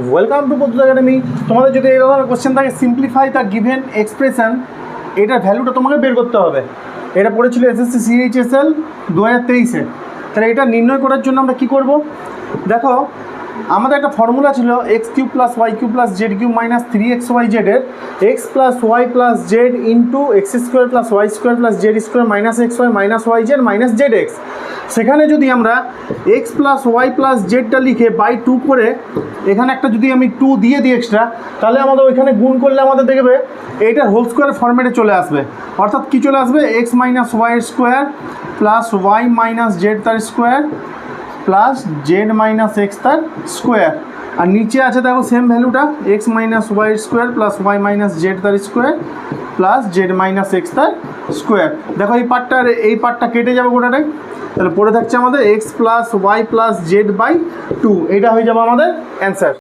Welcome to পদ্ধতি academy. তোমাদের যদি এই ধরনের কোশ্চেন থাকে সিম্পলিফাই দ্য গিভেন এক্সপ্রেশন, এটার ভ্যালুটা তোমাকে বের করতে হবে। এটা পড়েছিল এসএসসি সিএইচএসএল 2023-এ। তাহলে এটা নির্ণয় করার জন্য আমরা কী করব? দেখো, আমাদের একটা ফর্মুলা ছিল x cube plus y cube plus z cube minus 3xy জেডের x plus y plus z into x square plus y square plus z square minus x y minus y z minus z x. সেখানে যদি আমরা x plus y plus জেডটা লিখে by 2 করে এখানে একটা যদি আমি 2 দিয়ে দিই এক্সট্রা, তাহলে আমাদের ওইখানে গুণ করলে আমাদের দেখবে এইটার হোল স্কোয়ার ফর্মেটে চলে আসবে। অর্থাৎ কী চলে আসবে? এক্স মাইনাস ওয়াইয়ের square plus y minus z তার square plus z minus x তার স্কোয়ার। আর নিচে আছে দেখো সেম ভ্যালুটা, এক্স মাইনাস ওয়াইয়ের square plus y minus z তার square plus z minus x তার স্কোয়ার। দেখো এই পার্টটা আর এই পার্টটা কেটে যাবে গোটাটাই। তাহলে পড়ে থাকছে আমাদের x plus y plus z by 2। এইটা হয়ে যাবে আমাদের অ্যান্সার।